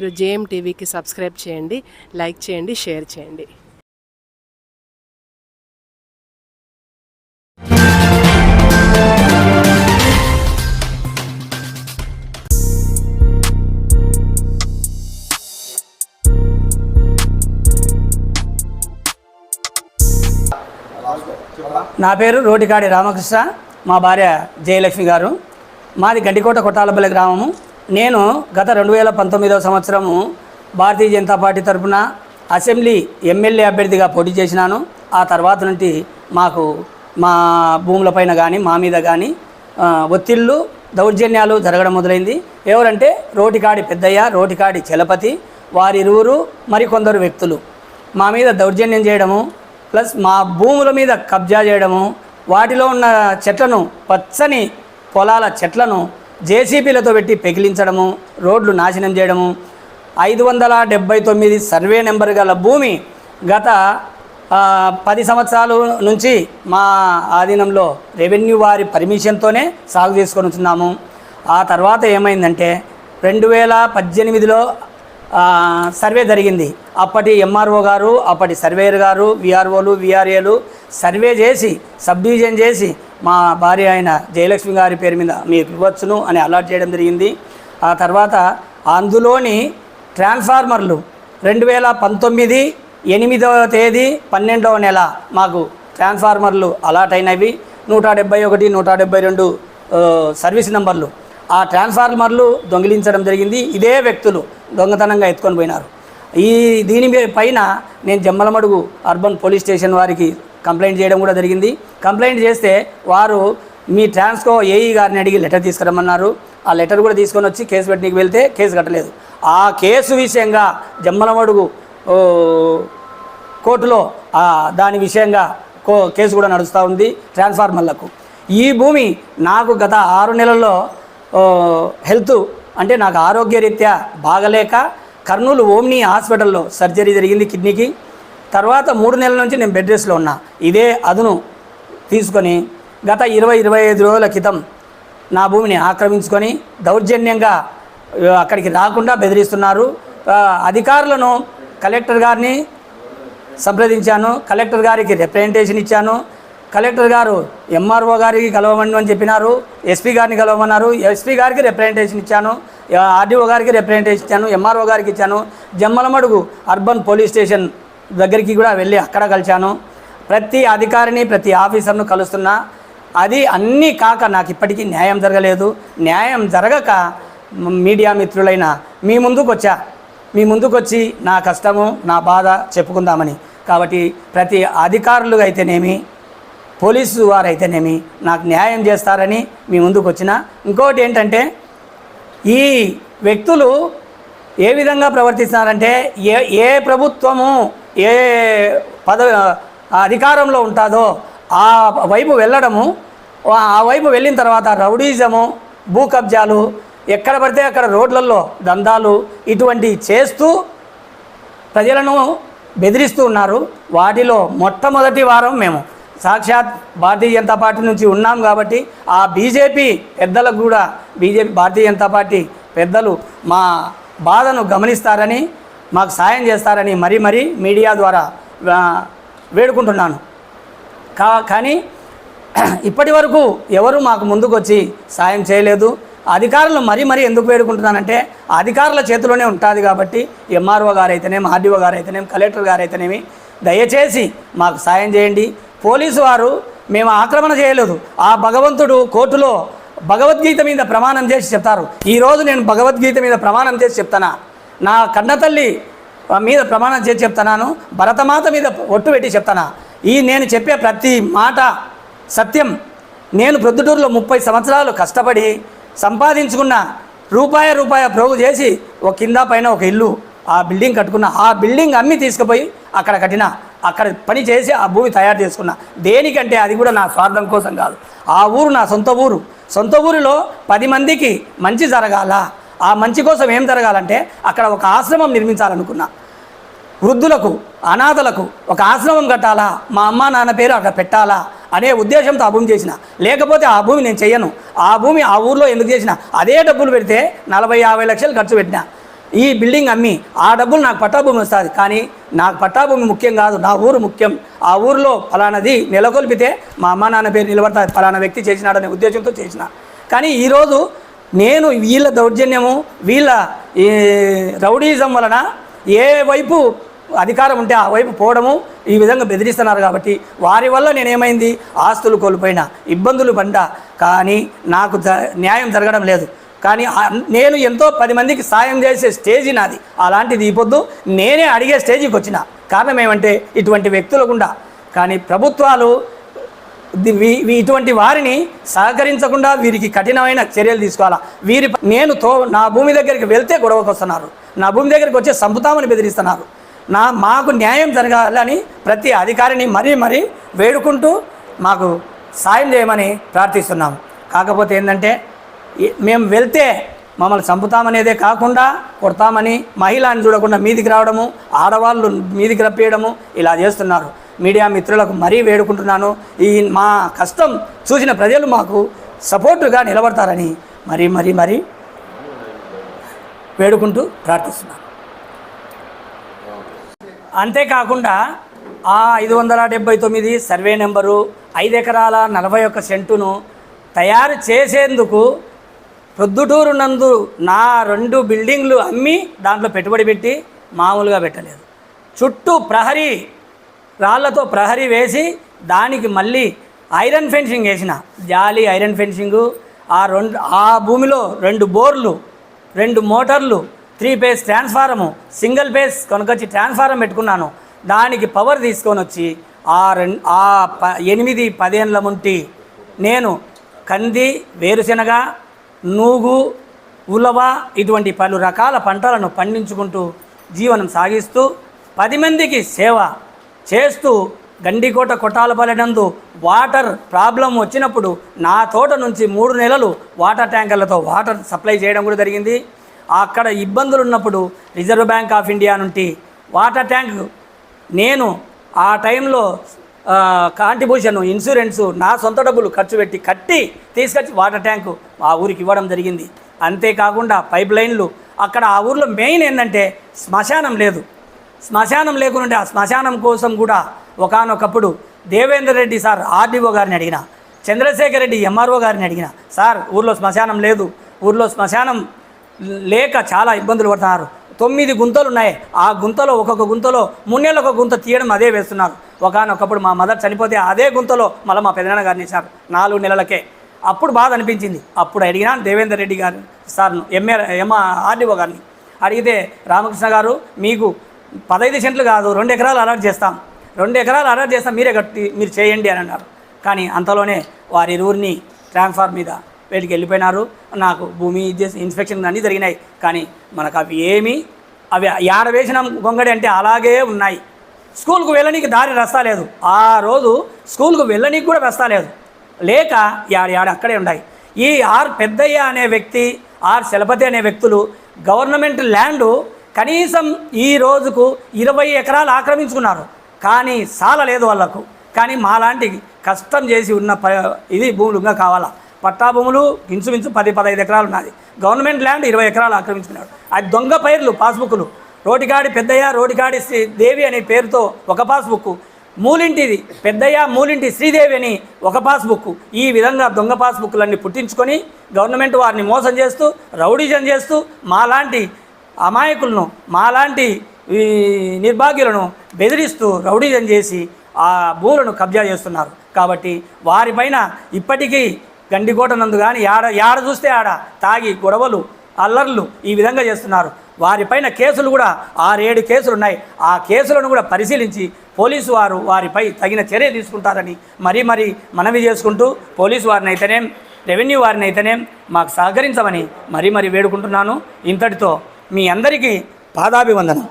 మీరు జేఎం టీవీకి సబ్స్క్రైబ్ చేయండి, లైక్ చేయండి, షేర్ చేయండి. నా పేరు రోటికాడి రామకృష్ణ, మా భార్య జయలక్ష్మి గారు. మాది గండికోట కొట్టాలపల్లి గ్రామము. నేను గత 2019 సంవత్సరము భారతీయ జనతా పార్టీ తరఫున అసెంబ్లీ ఎమ్మెల్యే అభ్యర్థిగా పోటీ చేసినాను. ఆ తర్వాత నుండి మాకు మా భూములపైన కానీ మా మీద కానీ ఒత్తిళ్ళు దౌర్జన్యాలు జరగడం మొదలైంది. ఎవరంటే రోటికాడి పెద్దయ్య, రోటికాడి చలపతి, వారిరువురు మరికొందరు వ్యక్తులు మా మీద దౌర్జన్యం చేయడము, ప్లస్ మా భూముల మీద కబ్జా చేయడము, వాటిలో ఉన్న చెట్లను, పచ్చని పొలాల చెట్లను జేసీబీలతో పెట్టి పెకిలించడము, రోడ్లు నాశనం చేయడము, 579 సర్వే నెంబర్ గల భూమి గత 10 సంవత్సరాల నుంచి మా ఆధీనంలో రెవెన్యూ వారి పర్మిషన్తోనే సాగు చేసుకొని వస్తున్నాము. ఆ తర్వాత ఏమైందంటే 2018లో సర్వే జరిగింది. అప్పటి ఎంఆర్ఓ గారు, అప్పటి సర్వేయర్ గారు, విఆర్ఓలు, విఆర్ఏలు సర్వే చేసి సబ్ డివిజన్ చేసి మా భార్య అయిన జయలక్ష్మి గారి పేరు మీద మీకు ఇవ్వచ్చును అని అలాట్ చేయడం జరిగింది. ఆ తర్వాత అందులోని ట్రాన్స్ఫార్మర్లు 2019 8వ తేదీ 12వ నెల మాకు ట్రాన్స్ఫార్మర్లు అలాట్ అయినవి. 171, 172 సర్వీస్ నెంబర్లు. ఆ ట్రాన్స్ఫార్మర్లు దొంగిలించడం జరిగింది. ఇదే వ్యక్తులు దొంగతనంగా ఎత్తుకొని పోయినారు. దీని పైన నేను జమ్మలమడుగు అర్బన్ పోలీస్ స్టేషన్ వారికి కంప్లైంట్ చేయడం కూడా జరిగింది. కంప్లైంట్ చేస్తే వారు మీ ట్రాన్స్కో ఏఈ గారిని అడిగి లెటర్ తీసుకురమ్మన్నారు. ఆ లెటర్ కూడా తీసుకొని వచ్చి కేసు పెట్టడానికి వెళ్తే కేసు కట్టలేదు. ఆ కేసు విషయంగా జమ్మలమడుగు కోర్టులో దాని విషయంగా కేసు కూడా నడుస్తూ ఉంది ట్రాన్స్ఫార్మర్లకు. ఈ భూమి నాకు గత 6 నెలల్లో హెల్త్ అంటే నాకు ఆరోగ్యరీత్యా బాగలేక కర్నూలు ఓమ్ని హాస్పిటల్లో సర్జరీ జరిగింది కిడ్నీకి. తర్వాత 3 నెలల నుంచి నేను బెడ్ రెస్ట్లో ఉన్నా. ఇదే అదును తీసుకొని గత 20-25 రోజుల క్రితం నా భూమిని ఆక్రమించుకొని దౌర్జన్యంగా అక్కడికి రాకుండా బెదిరిస్తున్నారు. అధికారులను కలెక్టర్ గారిని సంప్రదించాను. కలెక్టర్ గారికి రిప్రజెంటేషన్ ఇచ్చాను. కలెక్టర్ గారు ఎంఆర్ఓ గారికి కలవమని అని చెప్పినారు. ఎస్పీ గారిని కలవమన్నారు. ఎస్పీ గారికి రిప్రజెంటేషన్ ఇచ్చాను. ఆర్డీఓ గారికి రిప్రజెంటేషన్ ఇచ్చాను. ఎంఆర్ఓ గారికి ఇచ్చాను. జమ్మలమడుగు అర్బన్ పోలీస్ స్టేషన్ దగ్గరికి కూడా వెళ్ళి అక్కడ కలిశాను. ప్రతి అధికారిని, ప్రతి ఆఫీసర్ను కలుస్తున్నా. అది అన్నీ కాక నాకు ఇప్పటికీ న్యాయం జరగలేదు. న్యాయం జరగక మీడియా మిత్రులైన మీ ముందుకు వచ్చి నా కష్టము, నా బాధ చెప్పుకుందామని. కాబట్టి ప్రతి అధికారులు అయితేనేమి, పోలీసు వారైతేనేమి నాకు న్యాయం చేస్తారని మీ ముందుకు వచ్చిన. ఇంకోటి ఏంటంటే ఈ వ్యక్తులు ఏ విధంగా ప్రవర్తిస్తున్నారంటే ఏ ప్రభుత్వము ఏ అధికారంలో ఉంటుందో ఆ వైపు వెళ్ళడము, ఆ వైపు వెళ్ళిన తర్వాత రౌడీజము, భూ కబ్జాలు, ఎక్కడ పడితే అక్కడ రోడ్లలో దందాలు ఇటువంటి చేస్తూ ప్రజలను బెదిరిస్తూ ఉన్నారు. వాటిలో మొట్టమొదటి వారం మేము సాక్షాత్ భారతీయ జనతా పార్టీ నుంచి ఉన్నాం కాబట్టి ఆ బీజేపీ పెద్దలకు కూడా భారతీయ జనతా పార్టీ పెద్దలు మా బాధను గమనిస్తారని, మాకు సాయం చేస్తారని మరీ మీడియా ద్వారా వేడుకుంటున్నాను. కానీ ఇప్పటి వరకు ఎవరు మాకు ముందుకు వచ్చి సాయం చేయలేదు. అధికారులు మరీ ఎందుకు వేడుకుంటున్నానంటే అధికారుల చేతిలోనే ఉంటుంది కాబట్టి ఎంఆర్ఓ గారు అయితేనేమి, ఆర్డీఓ గారు అయితేనేమి, కలెక్టర్ గారు అయితేనేమి దయచేసి మాకు సాయం చేయండి. పోలీసు వారు మేము ఆక్రమణ చేయలేదు. ఆ భగవంతుడు కోర్టులో భగవద్గీత మీద ప్రమాణం చేసి చెప్తారు. ఈరోజు నేను భగవద్గీత మీద ప్రమాణం చేసి చెప్తానా, నా కన్నతల్లి మీద ప్రమాణం చేసి చెప్తున్నాను, భరతమాత మీద ఒట్టు పెట్టి చెప్తానా, నేను చెప్పే ప్రతి మాట సత్యం. నేను ప్రొద్దుటూరులో 30 సంవత్సరాలు కష్టపడి సంపాదించుకున్న రూపాయ ప్రోగు చేసి ఒక కింద పైన ఒక ఇల్లు, ఆ బిల్డింగ్ కట్టుకున్న. ఆ బిల్డింగ్ అమ్మి తీసుకుపోయి అక్కడ పని చేసి ఆ భూమి తయారు చేసుకున్నా. దేనికంటే అది కూడా నా స్వార్థం కోసం కాదు. ఆ ఊరు నా సొంత ఊరిలో 10 మందికి మంచి జరగాల. ఆ మంచి కోసం ఏం జరగాలంటే అక్కడ ఒక ఆశ్రమం నిర్మించాలనుకున్నా. వృద్ధులకు, అనాథలకు ఒక ఆశ్రమం కట్టాలా, మా అమ్మ నాన్న పేరు అక్కడ పెట్టాలా అనే ఉద్దేశంతో ఆ భూమి చేసిన. లేకపోతే ఆ భూమి నేను చెయ్యను. ఆ భూమి ఆ ఊర్లో ఎందుకు చేసిన, అదే డబ్బులు పెడితే 40-50 లక్షలు ఖర్చు పెట్టిన. ఈ బిల్డింగ్ అమ్మి ఆ డబ్బులు నాకు పట్టాభూమి వస్తుంది. కానీ నాకు పట్టాభూమి ముఖ్యం కాదు, నా ఊరు ముఖ్యం. ఆ ఊరిలో ఫలానాది నెలకొల్పితే మా అమ్మ నాన్న పేరు నిలబడతాది, ఫలానా వ్యక్తి చేసినాడనే ఉద్దేశంతో చేసిన. కానీ ఈరోజు నేను వీళ్ళ దౌర్జన్యము, వీళ్ళ రౌడీజం వలన ఏ వైపు అధికారం ఉంటే ఆ వైపు పోవడము, ఈ విధంగా బెదిరిస్తున్నారు. కాబట్టి వారి వల్ల నేనేమైంది, ఆస్తులు కోల్పోయినా, ఇబ్బందులు పడ్డా, కానీ నాకు న్యాయం జరగడం లేదు. కానీ నేను ఎంతో 10 మందికి సాయం చేసే స్టేజీ నాది. అలాంటిది ఈ పొద్దు నేనే అడిగే స్టేజీకి వచ్చిన. కారణం ఏమంటే ఇటువంటి వ్యక్తుల గుండా. కానీ ప్రభుత్వాలు ఇటువంటి వారిని సహకరించకుండా వీరికి కఠినమైన చర్యలు తీసుకోవాలా. నేను నా భూమి దగ్గరికి వెళ్తే గొడవకు వస్తున్నారు, నా భూమి దగ్గరికి వచ్చే సంపుతామని బెదిరిస్తున్నారు. మాకు న్యాయం జరగాలని ప్రతి అధికారిని మరీ వేడుకుంటూ మాకు సాయం చేయమని ప్రార్థిస్తున్నాము. కాకపోతే ఏంటంటే మేము వెళ్తే మమ్మల్ని చంపుతామనేదే కాకుండా కొడతామని, మహిళని చూడకుండా మీదికి రావడము, ఆడవాళ్ళు మీదికి రప్పేయడము ఇలా చేస్తున్నారు. మీడియా మిత్రులకు మరీ వేడుకుంటున్నాను, మా కష్టం చూసిన ప్రజలు మాకు సపోర్టుగా నిలబడతారని మరీ వేడుకుంటూ ప్రార్థిస్తున్నాను. అంతేకాకుండా ఆ 579 సర్వే నెంబరు 5 ఎకరాల 41 సెంటును తయారు చేసేందుకు ప్రొద్దుటూరు నందు నా 2 బిల్డింగ్లు అమ్మి దాంట్లో పెట్టుబడి పెట్టి మామూలుగా పెట్టలేదు. చుట్టూ ప్రహరీ రాళ్లతో ప్రహరీ వేసి దానికి మళ్ళీ ఐరన్ ఫెన్సింగ్ వేసిన, జాలి ఐరన్ ఫెన్సింగు. ఆ భూమిలో 2 బోర్లు, 2 మోటార్లు, 3 ఫేజ్ ట్రాన్స్ఫారము, సింగిల్ ఫేజ్ కొనుకొచ్చి ట్రాన్స్ఫారం పెట్టుకున్నాను. దానికి పవర్ తీసుకొని వచ్చి 8-10 ఏళ్ళ ముంటి నేను కంది, వేరుశెనగ, నూగు, ఉలవ ఇటువంటి పలు రకాల పంటలను పండించుకుంటూ జీవనం సాగిస్తూ 10 మందికి సేవ చేస్తూ గండికోట కొట్టాలపల్లినందు వాటర్ ప్రాబ్లం వచ్చినప్పుడు నా తోట నుంచి 3 నెలలు వాటర్ ట్యాంకర్లతో వాటర్ సప్లై చేయడం కూడా జరిగింది. అక్కడ ఇబ్బందులు ఉన్నప్పుడు రిజర్వ్ బ్యాంక్ ఆఫ్ ఇండియా నుండి వాటర్ ట్యాంక్ నేను ఆ టైంలో కాంట్రిబ్యూషన్, ఇన్సూరెన్సు, నా సొంత డబ్బులు ఖర్చు పెట్టి కట్టి తీసుకొచ్చి వాటర్ ట్యాంకు ఆ ఊరికి ఇవ్వడం జరిగింది. అంతేకాకుండా పైప్ లైన్లు అక్కడ ఆ ఊర్లో మెయిన్ ఏంటంటే శ్మశానం లేదు. శ్మశానం లేకుండా ఆ శ్మశానం కోసం కూడా ఒకానొకప్పుడు దేవేందర్ రెడ్డి సార్ ఆర్డీఓ గారిని అడిగిన, చంద్రశేఖర్ రెడ్డి ఎంఆర్ఓ గారిని అడిగిన, సార్ ఊర్లో శ్మశానం లేదు, ఊర్లో శ్మశానం లేక చాలా ఇబ్బందులు పడుతున్నారు. 9 గుంతలు ఉన్నాయి. ఆ గుంతలో ఒక్కొక్క గుంతలో 3 నెలలకు ఒక గుంత తీయడం అదే వేస్తున్నారు. ఒకనొకప్పుడు మా మదర్ చనిపోతే అదే గుంతలో మళ్ళీ మా పెదనాన్న గారిని వేశారు 4 నెలలకే. అప్పుడు బాధ అనిపించింది. అప్పుడు అడిగినా దేవేందర్ రెడ్డి గారు సార్ను ఆర్డీఓ గారిని అడిగితే, రామకృష్ణ గారు మీకు 15 సెంట్లు కాదు 2 ఎకరాలు అలాట్ చేస్తాం, 2 ఎకరాలు అలాట్ చేస్తాం, మీరే కట్టి మీరు చేయండి అని అన్నారు. కానీ అంతలోనే వారి ఇరువురిని ట్రాన్స్ఫార్ మీద వీటికి వెళ్ళిపోయినారు. నాకు భూమి ఇన్స్పెక్షన్ అన్నీ జరిగినాయి. కానీ మనకు అవి ఆడ వేసిన గొంగడి అంటే అలాగే ఉన్నాయి. స్కూల్కు వెళ్ళనీకి దారి రస్తా లేదు. ఆ రోజు స్కూల్కు వెళ్ళనీకి కూడా రస్తా లేదు, లేక యాడ అక్కడే ఉన్నాయి. ఈ పెద్దయ్య అనే వ్యక్తి, చలపతి అనే వ్యక్తులు గవర్నమెంట్ ల్యాండు కనీసం ఈ రోజుకు 20 ఎకరాలు ఆక్రమించుకున్నారు. కానీ సాలలేదు వాళ్ళకు. కానీ మాలాంటి కష్టం చేసి ఉన్న ఇది భూములు ఇంకా కావాలా. పట్టా భూములు ఇంచుమించు 10-15 ఎకరాలు ఉన్నది. గవర్నమెంట్ ల్యాండ్ 20 ఎకరాలు ఆక్రమించుకున్నాడు. అది దొంగ పైర్లు, పాస్బుక్లు. రోటిగాడి పెద్దయ్య, రోటిగాడి శ్రీదేవి అనే పేరుతో ఒక పాస్బుక్, మూలింటిది పెద్దయ్య, మూలింటి శ్రీదేవి అని ఒక పాస్బుక్. ఈ విధంగా దొంగ పాస్బుక్లన్నీ పుట్టించుకొని గవర్నమెంట్ వారిని మోసం చేస్తూ, రౌడీజం చేస్తూ, మాలాంటి అమాయకులను, మాలాంటి నిర్భాగ్యులను బెదిరిస్తూ రౌడీజం చేసి ఆ భూములను కబ్జా చేస్తున్నారు. కాబట్టి వారిపైన ఇప్పటికీ గండికోట నందు కానీ యాడ చూస్తే ఆడ తాగి గొడవలు, అల్లర్లు ఈ విధంగా చేస్తున్నారు. వారిపైన కేసులు కూడా 6-7 కేసులు ఉన్నాయి. ఆ కేసులను కూడా పరిశీలించి పోలీసు వారు వారిపై తగిన చర్య తీసుకుంటారని మరీ మనవి చేసుకుంటూ, పోలీసు వారిని అయితేనేం, రెవెన్యూ వారిని అయితేనేం మాకు సహకరించమని మరీ వేడుకుంటున్నాను. ఇంతటితో మీ అందరికీ పాదాభివందనం.